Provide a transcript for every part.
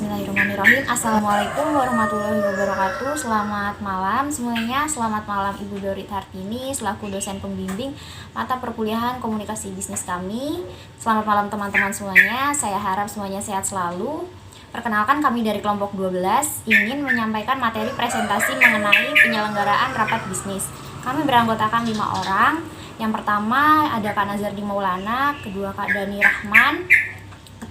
Bismillahirrahmanirrahim. Assalamualaikum warahmatullahi wabarakatuh. Selamat malam semuanya. Selamat malam Ibu Dorit Hartini selaku dosen pembimbing mata perkuliahan komunikasi bisnis kami. Selamat malam teman-teman semuanya. Saya harap semuanya sehat selalu. Perkenalkan, kami dari kelompok 12 ingin menyampaikan materi presentasi mengenai penyelenggaraan rapat bisnis. Kami beranggotakan 5 orang. Yang pertama ada Kak Nazardi Maulana, kedua Kak Dani Rahman,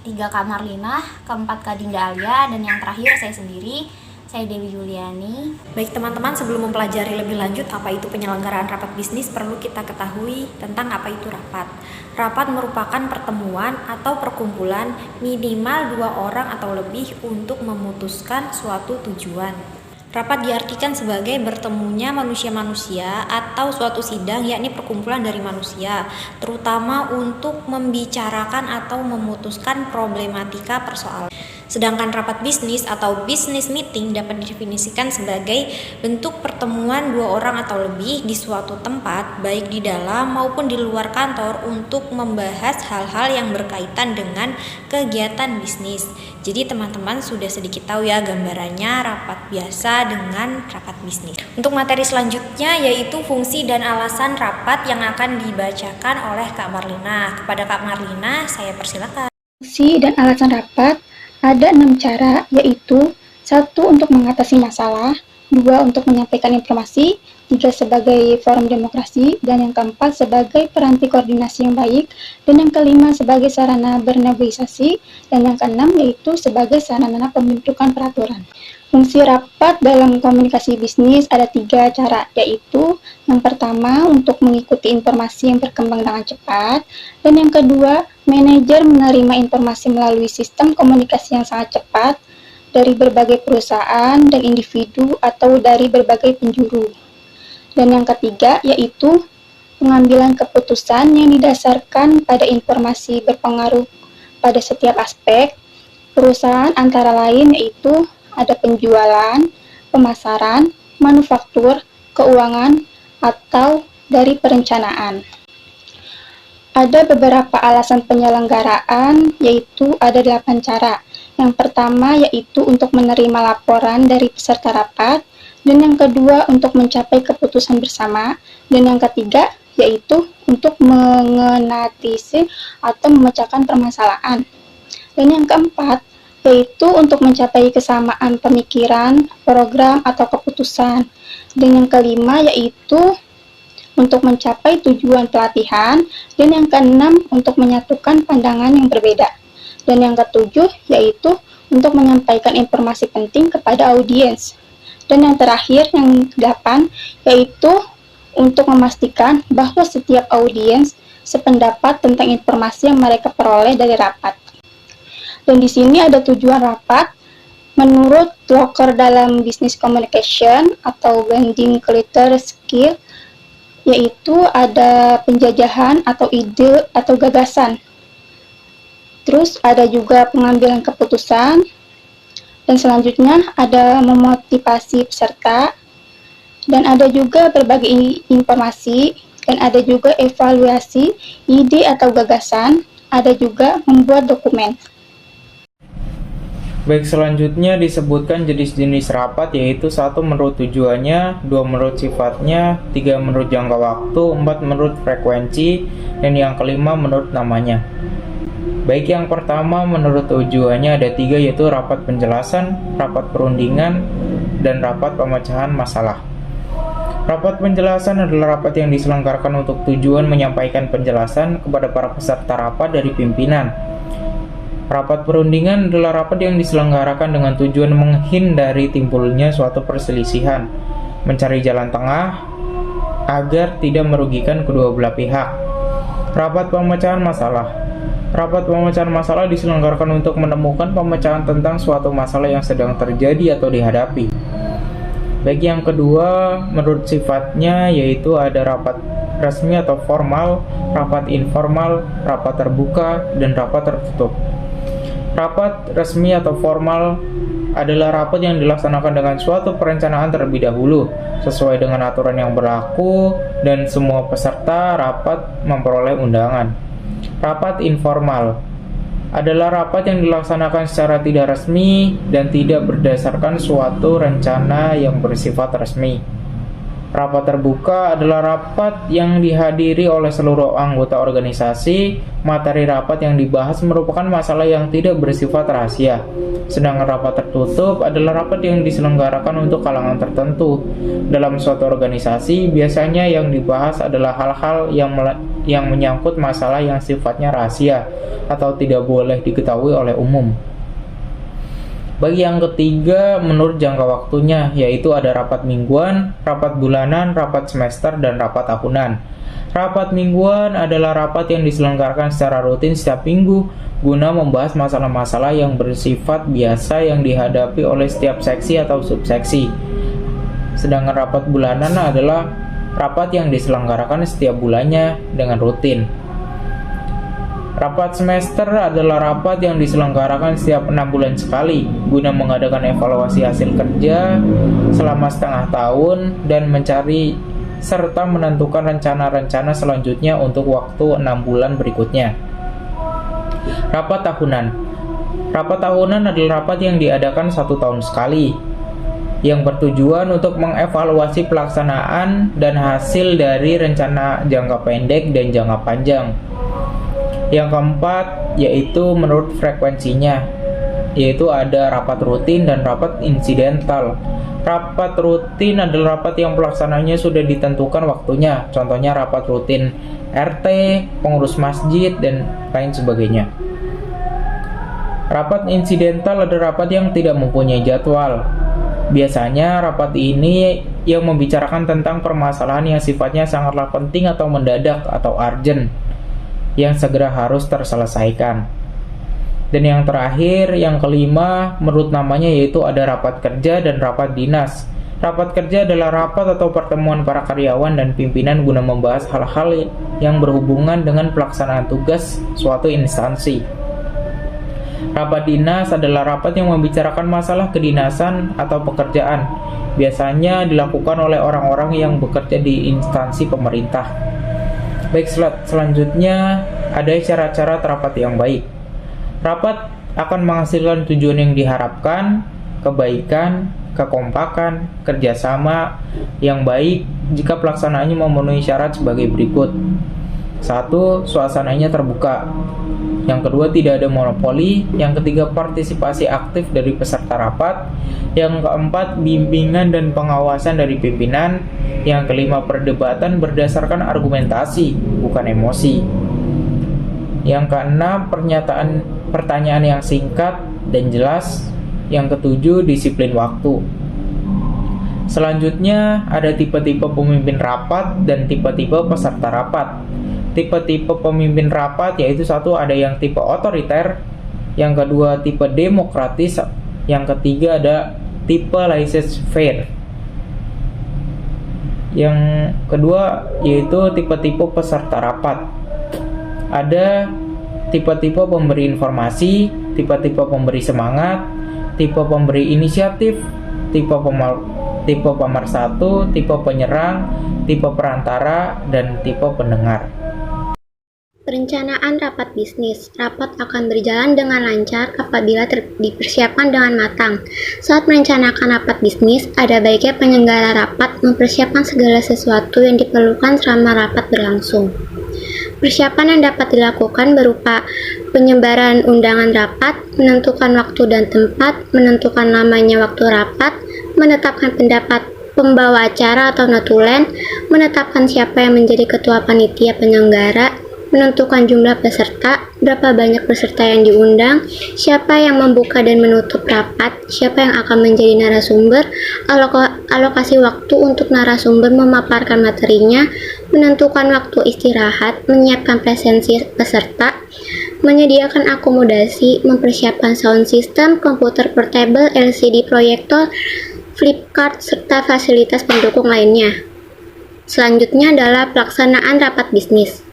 ketiga Kak Marlina, keempat Kak Dinda Alia, dan yang terakhir saya sendiri, saya Dewi Juliani. Baik teman-teman, sebelum mempelajari lebih lanjut apa itu penyelenggaraan rapat bisnis, perlu kita ketahui tentang apa itu rapat. Rapat merupakan pertemuan atau perkumpulan minimal 2 orang atau lebih untuk memutuskan suatu tujuan. Rapat diartikan sebagai bertemunya manusia-manusia atau suatu sidang, yakni perkumpulan dari manusia, terutama untuk membicarakan atau memutuskan problematika persoalan. Sedangkan rapat bisnis atau business meeting dapat didefinisikan sebagai bentuk pertemuan 2 orang atau lebih di suatu tempat, baik di dalam maupun di luar kantor, untuk membahas hal-hal yang berkaitan dengan kegiatan bisnis. Jadi teman-teman sudah sedikit tahu ya gambarannya rapat biasa dengan rapat bisnis. Untuk materi selanjutnya yaitu fungsi dan alasan rapat yang akan dibacakan oleh Kak Marlina. Kepada Kak Marlina saya persilakan. Fungsi dan alasan rapat ada 6 cara, yaitu 1. Untuk mengatasi masalah, 2. Untuk menyampaikan informasi, 3. Sebagai forum demokrasi, dan yang keempat sebagai peranti koordinasi yang baik, dan yang kelima sebagai sarana bernegosiasi, dan yang keenam yaitu sebagai sarana pembentukan peraturan. Fungsi rapat dalam komunikasi bisnis ada 3 cara, yaitu yang pertama untuk mengikuti informasi yang berkembang dengan cepat, dan yang kedua manajer menerima informasi melalui sistem komunikasi yang sangat cepat dari berbagai perusahaan dan individu atau dari berbagai penjuru. Dan yang ketiga yaitu pengambilan keputusan yang didasarkan pada informasi berpengaruh pada setiap aspek perusahaan, antara lain yaitu ada penjualan, pemasaran, manufaktur, keuangan, atau dari perencanaan. Ada beberapa alasan penyelenggaraan, yaitu ada 8 cara. Yang pertama yaitu untuk menerima laporan dari peserta rapat, dan yang kedua untuk mencapai keputusan bersama, dan yang ketiga yaitu untuk menganalisis atau memecahkan permasalahan. Dan yang keempat yaitu untuk mencapai kesamaan pemikiran, program, atau keputusan. Dan yang kelima yaitu untuk mencapai tujuan pelatihan, dan yang keenam untuk menyatukan pandangan yang berbeda. Dan yang ketujuh yaitu untuk menyampaikan informasi penting kepada audiens. Dan yang terakhir, yang ke-8, yaitu untuk memastikan bahwa setiap audiens sependapat tentang informasi yang mereka peroleh dari rapat. Dan di sini ada tujuan rapat. Menurut Locker dalam Business Communication atau Branding Culture Skill, yaitu ada penjajahan atau ide atau gagasan. Terus ada juga pengambilan keputusan, dan selanjutnya ada memotivasi peserta, dan ada juga berbagai informasi, dan ada juga evaluasi ide atau gagasan, ada juga membuat dokumen. Baik, selanjutnya disebutkan jenis-jenis rapat, yaitu 1 menurut tujuannya, 2 menurut sifatnya, 3 menurut jangka waktu, 4 menurut frekuensi, dan yang kelima menurut namanya. Baik, yang pertama menurut tujuannya ada 3, yaitu rapat penjelasan, rapat perundingan, dan rapat pemecahan masalah. Rapat penjelasan adalah rapat yang diselenggarakan untuk tujuan menyampaikan penjelasan kepada para peserta rapat dari pimpinan. Rapat perundingan adalah rapat yang diselenggarakan dengan tujuan menghindari timbulnya suatu perselisihan, mencari jalan tengah agar tidak merugikan kedua belah pihak. Rapat pemecahan masalah. Rapat pemecahan masalah diselenggarakan untuk menemukan pemecahan tentang suatu masalah yang sedang terjadi atau dihadapi. Baik, yang kedua menurut sifatnya yaitu ada rapat resmi atau formal, rapat informal, rapat terbuka, dan rapat tertutup. Rapat resmi atau formal adalah rapat yang dilaksanakan dengan suatu perencanaan terlebih dahulu, sesuai dengan aturan yang berlaku, dan semua peserta rapat memperoleh undangan. Rapat informal adalah rapat yang dilaksanakan secara tidak resmi dan tidak berdasarkan suatu rencana yang bersifat resmi. Rapat terbuka adalah rapat yang dihadiri oleh seluruh anggota organisasi. Materi rapat yang dibahas merupakan masalah yang tidak bersifat rahasia. Sedangkan rapat tertutup adalah rapat yang diselenggarakan untuk kalangan tertentu. Dalam suatu organisasi, biasanya yang dibahas adalah hal-hal yang menyangkut masalah yang sifatnya rahasia atau tidak boleh diketahui oleh umum. Bagi yang ketiga, menurut jangka waktunya, yaitu ada rapat mingguan, rapat bulanan, rapat semester, dan rapat tahunan. Rapat mingguan adalah rapat yang diselenggarakan secara rutin setiap minggu guna membahas masalah-masalah yang bersifat biasa yang dihadapi oleh setiap seksi atau subseksi. Sedangkan rapat bulanan adalah rapat yang diselenggarakan setiap bulannya dengan rutin. Rapat semester adalah rapat yang diselenggarakan setiap 6 bulan sekali guna mengadakan evaluasi hasil kerja selama setengah tahun dan mencari serta menentukan rencana-rencana selanjutnya untuk waktu 6 bulan berikutnya. Rapat tahunan. Rapat tahunan adalah rapat yang diadakan 1 tahun sekali yang bertujuan untuk mengevaluasi pelaksanaan dan hasil dari rencana jangka pendek dan jangka panjang. Yang keempat, yaitu menurut frekuensinya, yaitu ada rapat rutin dan rapat insidental. Rapat rutin adalah rapat yang pelaksananya sudah ditentukan waktunya, contohnya rapat rutin RT, pengurus masjid, dan lain sebagainya. Rapat insidental adalah rapat yang tidak mempunyai jadwal. Biasanya rapat ini yang membicarakan tentang permasalahan yang sifatnya sangatlah penting atau mendadak atau urgent, yang segera harus terselesaikan. Dan yang terakhir, yang kelima, menurut namanya, yaitu ada rapat kerja dan rapat dinas. Rapat kerja adalah rapat atau pertemuan para karyawan dan pimpinan guna membahas hal-hal yang berhubungan dengan pelaksanaan tugas suatu instansi. Rapat dinas adalah rapat yang membicarakan masalah kedinasan atau pekerjaan. Biasanya dilakukan oleh orang-orang yang bekerja di instansi pemerintah. Baik, selanjutnya ada cara-cara rapat yang baik. Rapat akan menghasilkan tujuan yang diharapkan, kebaikan, kekompakan, kerjasama yang baik jika pelaksanaannya memenuhi syarat sebagai berikut. 1. Suasananya terbuka. Yang kedua, tidak ada monopoli. Yang ketiga, partisipasi aktif dari peserta rapat. Yang keempat, bimbingan dan pengawasan dari pimpinan. Yang kelima, perdebatan berdasarkan argumentasi, bukan emosi. Yang keenam, pertanyaan yang singkat dan jelas. Yang ketujuh, disiplin waktu. Selanjutnya, ada tipe-tipe pemimpin rapat dan tipe-tipe peserta rapat. Tipe-tipe pemimpin rapat yaitu 1. Ada yang tipe otoriter, yang kedua tipe demokratis, yang ketiga ada tipe laissez-faire. Yang kedua yaitu tipe-tipe peserta rapat. Ada tipe-tipe pemberi informasi, tipe-tipe pemberi semangat, tipe pemberi inisiatif, tipe pemersatu, tipe penyerang, tipe perantara, dan tipe pendengar. Perencanaan rapat bisnis. Rapat akan berjalan dengan lancar apabila dipersiapkan dengan matang. Saat merencanakan rapat bisnis, ada baiknya penyelenggara rapat mempersiapkan segala sesuatu yang diperlukan selama rapat berlangsung. Persiapan yang dapat dilakukan berupa penyebaran undangan rapat, menentukan waktu dan tempat, menentukan namanya waktu rapat, menetapkan pendapat pembawa acara atau notulen, menetapkan siapa yang menjadi ketua panitia penyelenggara, menentukan jumlah peserta, berapa banyak peserta yang diundang, siapa yang membuka dan menutup rapat, siapa yang akan menjadi narasumber, alokasi waktu untuk narasumber memaparkan materinya, menentukan waktu istirahat, menyiapkan presensi peserta, menyediakan akomodasi, mempersiapkan sound system, komputer portable, LCD proyektor, flipchart, serta fasilitas pendukung lainnya. Selanjutnya adalah pelaksanaan rapat bisnis.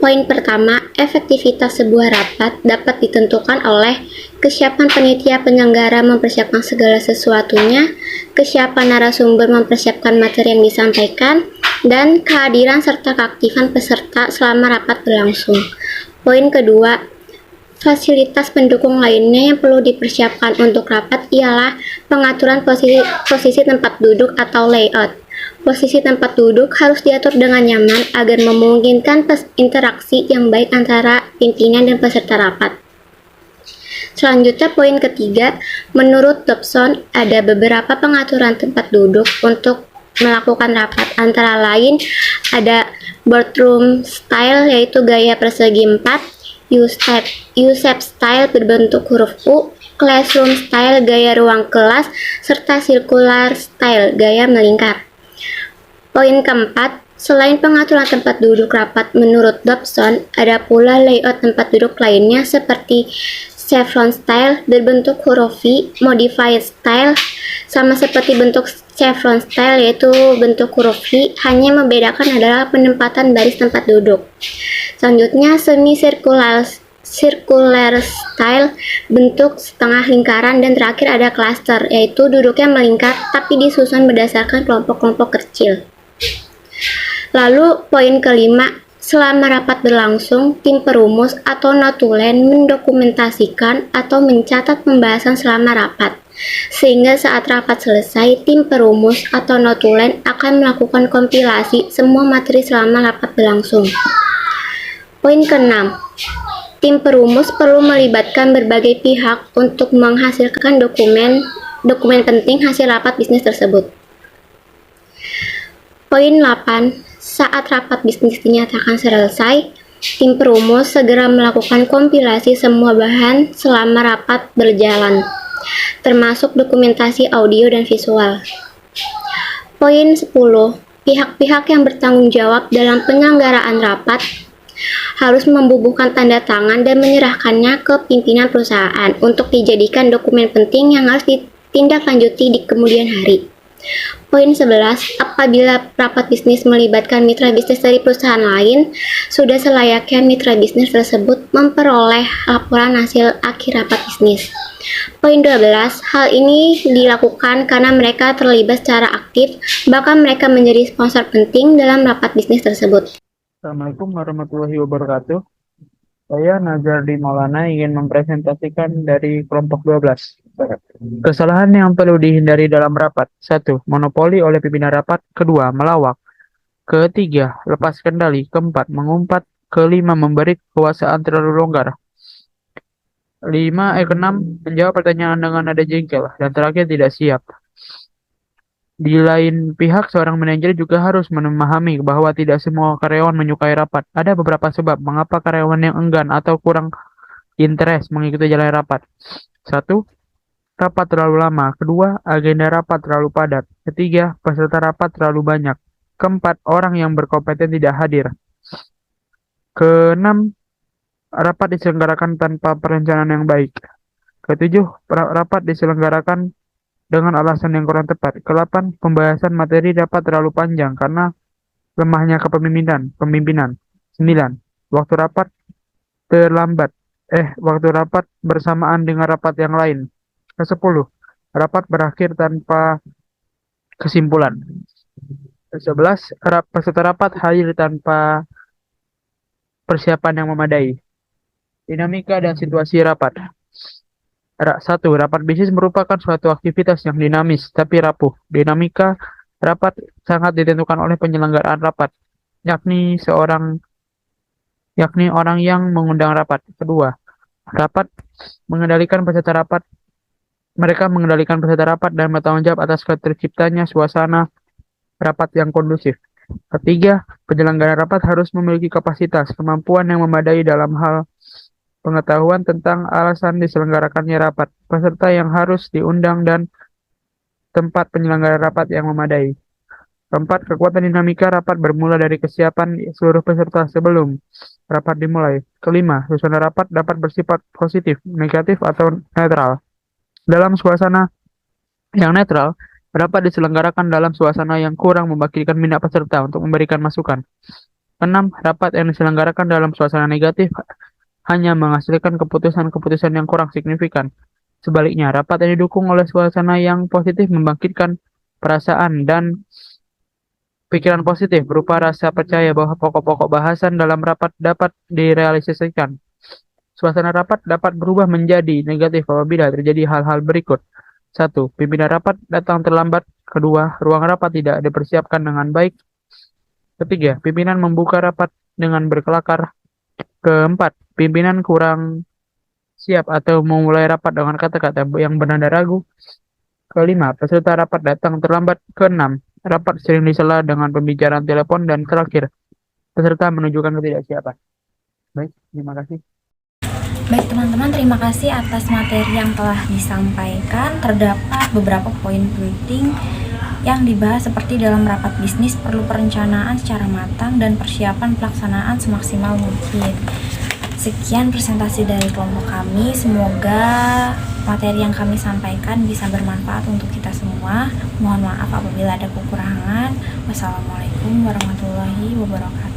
Poin pertama, efektivitas sebuah rapat dapat ditentukan oleh kesiapan panitia penyelenggara mempersiapkan segala sesuatunya, kesiapan narasumber mempersiapkan materi yang disampaikan, dan kehadiran serta keaktifan peserta selama rapat berlangsung. Poin kedua, Fasilitas pendukung lainnya yang perlu dipersiapkan untuk rapat ialah pengaturan posisi tempat duduk atau layout. Posisi tempat duduk harus diatur dengan nyaman agar memungkinkan interaksi yang baik antara pimpinan dan peserta rapat. Selanjutnya, poin ketiga, menurut Dobson ada beberapa pengaturan tempat duduk untuk melakukan rapat, antara lain ada boardroom style yaitu gaya persegi 4, U-shape style berbentuk huruf U, classroom style gaya ruang kelas, serta circular style gaya melingkar. Poin keempat, selain pengaturan tempat duduk rapat menurut Dobson, ada pula layout tempat duduk lainnya seperti chevron style berbentuk huruf V, modified style, sama seperti bentuk chevron style yaitu bentuk huruf V, hanya membedakan adalah penempatan baris tempat duduk. Selanjutnya, semi-circular style bentuk setengah lingkaran, dan terakhir ada cluster yaitu duduknya melingkar tapi disusun berdasarkan kelompok-kelompok kecil. Lalu poin kelima, selama rapat berlangsung, tim perumus atau notulen mendokumentasikan atau mencatat pembahasan selama rapat. Sehingga saat rapat selesai, tim perumus atau notulen akan melakukan kompilasi semua materi selama rapat berlangsung. Poin keenam, tim perumus perlu melibatkan berbagai pihak untuk menghasilkan dokumen penting hasil rapat bisnis tersebut. Poin 8, saat rapat bisnis dinyatakan selesai, tim perumus segera melakukan kompilasi semua bahan selama rapat berjalan, termasuk dokumentasi audio dan visual. Poin 10, pihak-pihak yang bertanggung jawab dalam penyelenggaraan rapat harus membubuhkan tanda tangan dan menyerahkannya ke pimpinan perusahaan untuk dijadikan dokumen penting yang harus ditindaklanjuti di kemudian hari. Poin 11, apabila rapat bisnis melibatkan mitra bisnis dari perusahaan lain, sudah selayaknya mitra bisnis tersebut memperoleh laporan hasil akhir rapat bisnis. Poin 12, hal ini dilakukan karena mereka terlibat secara aktif, bahkan mereka menjadi sponsor penting dalam rapat bisnis tersebut. Assalamualaikum warahmatullahi wabarakatuh. Saya Nazardi Maulana ingin mempresentasikan dari kelompok 12. Kesalahan yang perlu dihindari dalam rapat. 1. Monopoli oleh pimpinan rapat. 2. Melawak. 3. Lepas kendali. 4. Mengumpat. 5. Memberi kekuasaan terlalu longgar. 6. Menjawab pertanyaan dengan nada jengkel. Dan terakhir, tidak siap. Di lain pihak, seorang manajer juga harus memahami bahwa tidak semua karyawan menyukai rapat. Ada beberapa sebab mengapa karyawan yang enggan atau kurang interest mengikuti jalan rapat. 1. Rapat terlalu lama. 2. Agenda rapat terlalu padat. 3. Peserta rapat terlalu banyak. 4. Orang yang berkompeten tidak hadir. 6. Rapat diselenggarakan tanpa perencanaan yang baik. 7. Rapat diselenggarakan dengan alasan yang kurang tepat. 8. Pembahasan materi dapat terlalu panjang karena lemahnya kepemimpinan. 9. Waktu rapat terlambat. Waktu rapat bersamaan dengan rapat yang lain. 10. Rapat berakhir tanpa kesimpulan. 11. Peserta rapat hadir tanpa persiapan yang memadai. Dinamika dan situasi rapat. 1. Rapat bisnis merupakan suatu aktivitas yang dinamis tapi rapuh. Dinamika rapat sangat ditentukan oleh penyelenggaraan rapat, yakni orang yang mengundang rapat. 2. Rapat mengendalikan peserta rapat. Mereka mengendalikan peserta rapat dan bertanggung jawab atas terciptanya suasana rapat yang kondusif. 3. Penyelenggara rapat harus memiliki kapasitas, kemampuan yang memadai dalam hal pengetahuan tentang alasan diselenggarakannya rapat, peserta yang harus diundang, dan tempat penyelenggara rapat yang memadai. 4. Kekuatan dinamika rapat bermula dari kesiapan seluruh peserta sebelum rapat dimulai. 5. Suasana rapat dapat bersifat positif, negatif, atau netral. Dalam suasana yang netral, rapat diselenggarakan dalam suasana yang kurang membangkitkan minat peserta untuk memberikan masukan. 6. Rapat yang diselenggarakan dalam suasana negatif hanya menghasilkan keputusan-keputusan yang kurang signifikan. Sebaliknya, rapat yang didukung oleh suasana yang positif membangkitkan perasaan dan pikiran positif berupa rasa percaya bahwa pokok-pokok bahasan dalam rapat dapat direalisasikan. Suasana rapat dapat berubah menjadi negatif apabila terjadi hal-hal berikut. 1. Pimpinan rapat datang terlambat. 2. Ruang rapat tidak dipersiapkan dengan baik. 3. Pimpinan membuka rapat dengan berkelakar. 4. Pimpinan kurang siap atau memulai rapat dengan kata-kata yang bernada ragu. 5. Peserta rapat datang terlambat. 6. Rapat sering disela dengan pembicaraan telepon. Dan terakhir, peserta menunjukkan ketidaksiapan. Baik, terima kasih. Baik teman-teman, terima kasih atas materi yang telah disampaikan. Terdapat beberapa poin penting yang dibahas seperti dalam rapat bisnis perlu perencanaan secara matang dan persiapan pelaksanaan semaksimal mungkin. Sekian presentasi dari kelompok kami. Semoga materi yang kami sampaikan bisa bermanfaat untuk kita semua. Mohon maaf apabila ada kekurangan. Wassalamualaikum warahmatullahi wabarakatuh.